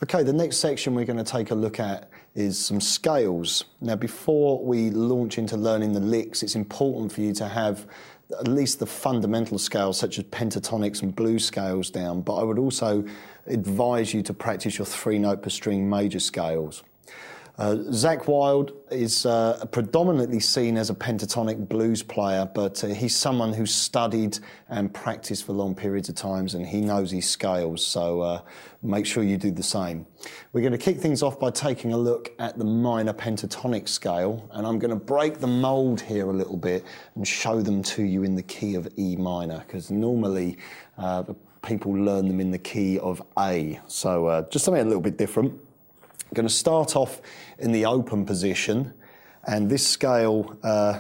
Okay, the next section we're going to take a look at is some scales. Now, before we launch into learning the licks, it's important for you to have at least the fundamental scales, such as pentatonics and blues scales down, but I would also advise you to practice your 3-note per string major scales. Zakk Wylde is predominantly seen as a pentatonic blues player, but he's someone who's studied and practiced for long periods of times, and he knows his scales, so make sure you do the same. We're going to kick things off by taking a look at the minor pentatonic scale, and I'm going to break the mould here a little bit and show them to you in the key of E minor, because normally people learn them in the key of A, so just something a little bit different. I'm going to start off in the open position, and this scale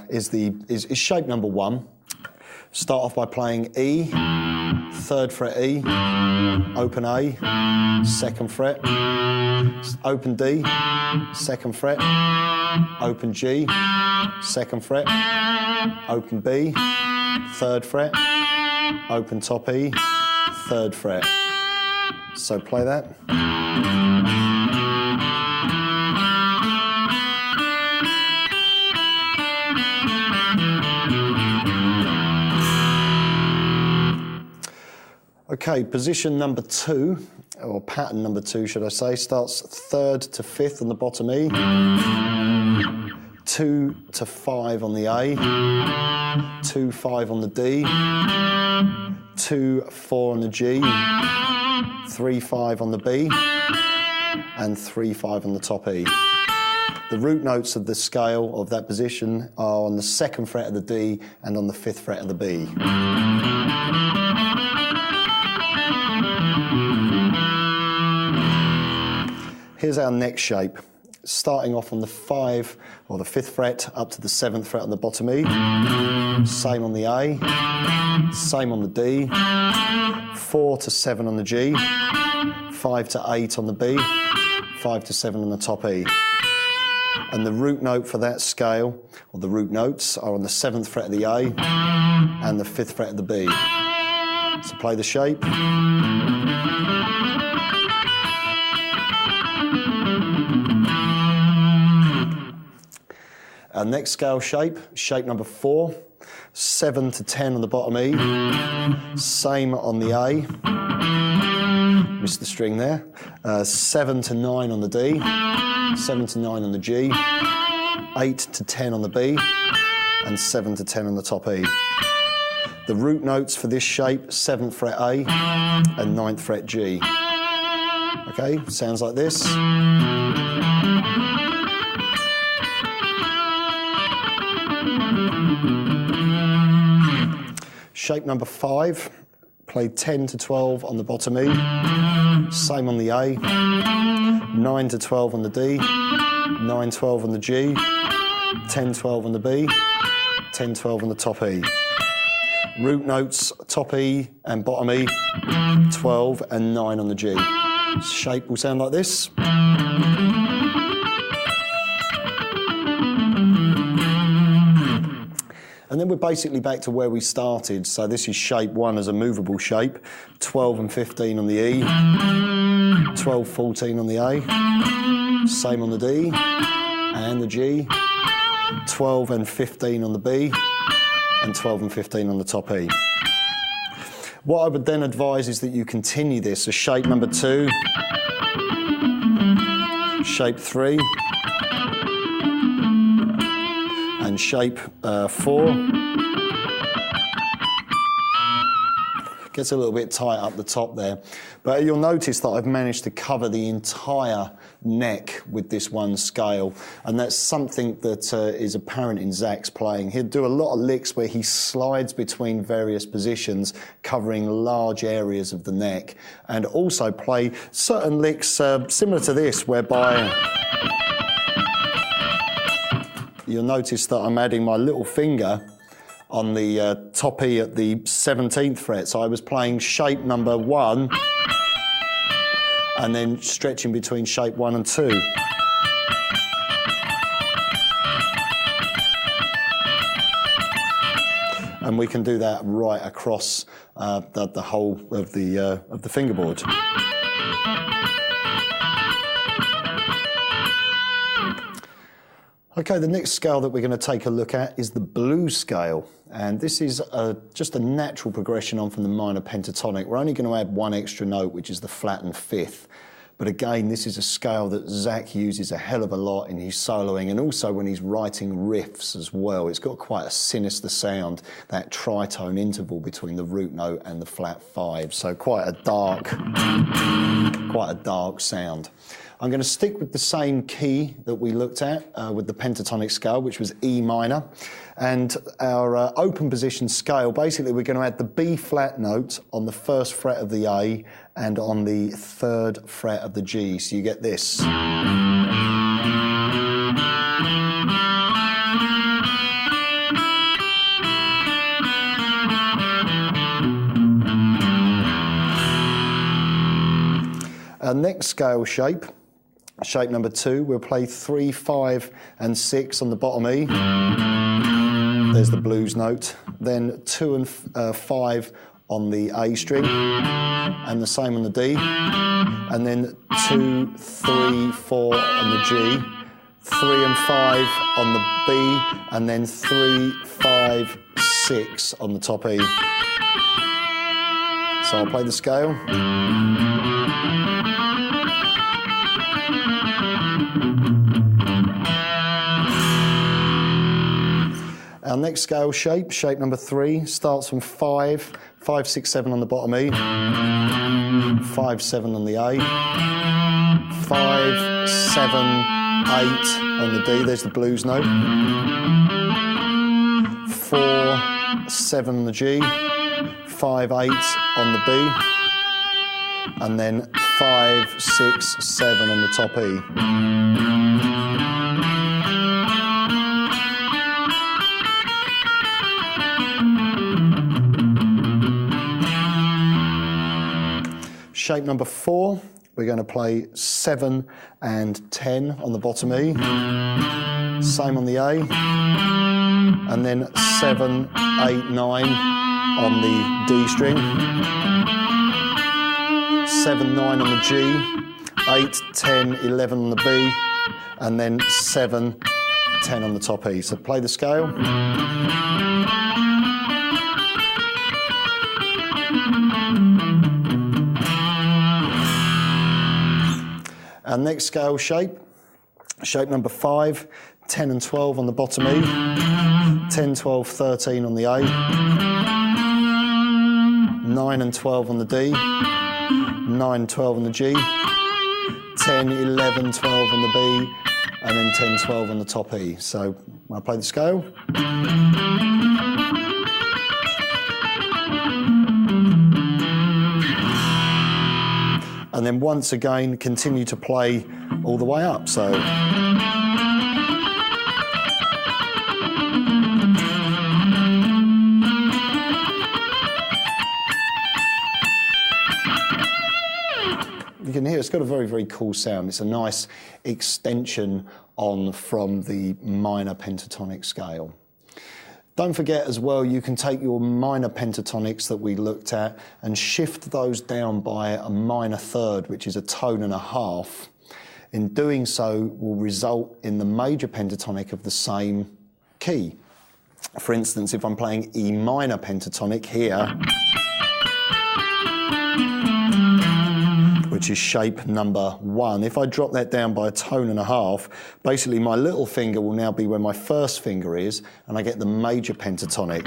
is shape number 1. Start off by playing E, 3rd fret E, open A, 2nd fret, open D, 2nd fret, open G, 2nd fret, open B, 3rd fret, open top E, 3rd fret. So play that. Okay, position number 2, or pattern number 2 should I say, starts 3rd to 5th on the bottom E, 2 to 5 on the A, 2, 5 on the D, 2, 4 on the G, 3, 5 on the B, and 3, 5 on the top E. The root notes of the scale of that position are on the 2nd fret of the D and on the 5th fret of the B. Here's our next shape, starting off on the 5 or the 5th fret up to the 7th fret on the bottom E, same on the A, same on the D, 4 to 7 on the G, 5 to 8 on the B, 5 to 7 on the top E. And the root note for that scale, or the root notes, are on the 7th fret of the A and the 5th fret of the B. So play the shape. Our next scale shape, shape number 4, 7 to 10 on the bottom E, same on the A, missed the string there, 7 to 9 on the D, 7 to 9 on the G, 8 to 10 on the B, and 7 to 10 on the top E. The root notes for this shape, 7th fret A and 9th fret G. Okay, sounds like this. Shape number 5, played 10 to 12 on the bottom E, same on the A, 9 to 12 on the D, 9, 12 on the G, 10, 12 on the B, 10, 12 on the top E. Root notes, top E and bottom E, 12 and 9 on the G. Shape will sound like this. And then we're basically back to where we started. So this is shape 1 as a movable shape, 12 and 15 on the E, 12, 14 on the A, same on the D and the G, 12 and 15 on the B, and 12 and 15 on the top E. What I would then advise is that you continue this. So shape number 2, shape 3, and shape 4. Gets a little bit tight up the top there, but you'll notice that I've managed to cover the entire neck with this one scale, and that's something that is apparent in Zakk's playing. He'll do a lot of licks where he slides between various positions, covering large areas of the neck, and also play certain licks similar to this, whereby you'll notice that I'm adding my little finger on the top E at the 17th fret. So I was playing shape number 1 and then stretching between shape 1 and 2. And we can do that right across the whole of the fingerboard. Okay, the next scale that we're going to take a look at is the blues scale, and this is just a natural progression on from the minor pentatonic. We're only going to add one extra note, which is the flattened fifth. But again, this is a scale that Zakk uses a hell of a lot in his soloing and also when he's writing riffs as well. It's got quite a sinister sound, that tritone interval between the root note and the flat five. So quite a dark sound. I'm going to stick with the same key that we looked at with the pentatonic scale, which was E minor. And our open position scale, basically we're going to add the B flat note on the first fret of the A and on the third fret of the G. So you get this. Our next scale shape number 2, we'll play 3, 5 and 6 on the bottom E. There's the blues note. Then 2 and 5 on the A string, and the same on the D. And then 2, 3, 4 on the G, 3 and 5 on the B, and then 3, 5, 6 on the top E. So I'll play the scale. Our next scale shape number 3, starts from 5, 5, 6, 7 on the bottom E, 5, 7 on the A, 5, 7, 8 on the D, there's the blues note, 4, 7 on the G, 5, 8 on the B, and then 5, 6, 7 on the top E. Shape number 4, we're going to play 7 and 10 on the bottom E, same on the A, and then 7, 8, 9 on the D string, 7, 9 on the G, 8, 10, 11 on the B, and then 7, 10 on the top E. So play the scale. Our next scale shape number 5, 10 and 12 on the bottom E, 10, 12, 13 on the A, 9 and 12 on the D, 9, 12 on the G, 10, 11, 12 on the B, and then 10, 12 on the top E. So I'll play the scale. And then once again, continue to play all the way up. So you can hear it's got a very, very cool sound. It's a nice extension on from the minor pentatonic scale. Don't forget as well, you can take your minor pentatonics that we looked at and shift those down by a minor third, which is a tone and a half. In doing so will result in the major pentatonic of the same key. For instance, if I'm playing E minor pentatonic here, which is shape number 1. If I drop that down by a tone and a half, basically my little finger will now be where my first finger is, and I get the major pentatonic.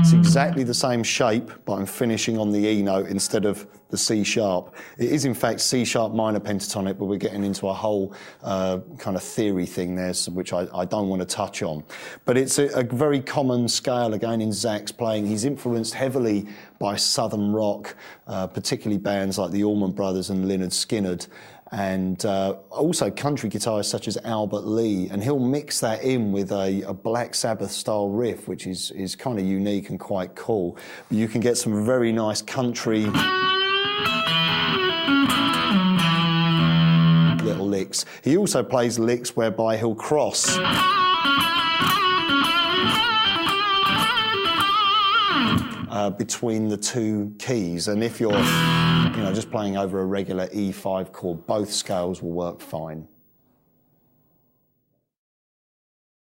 It's exactly the same shape, but I'm finishing on the E note instead of the C sharp. It is in fact C sharp minor pentatonic, but we're getting into a whole kind of theory thing there, which I don't want to touch on. But it's a very common scale again in Zakk's playing. He's influenced heavily by Southern rock, particularly bands like the Allman Brothers and Lynyrd Skynyrd, and also country guitarists such as Albert Lee, and he'll mix that in with a Black Sabbath style riff, which is kind of unique and quite cool. But you can get some very nice country little licks. He also plays licks whereby he'll cross between the two keys. And if you're just playing over a regular E5 chord, both scales will work fine.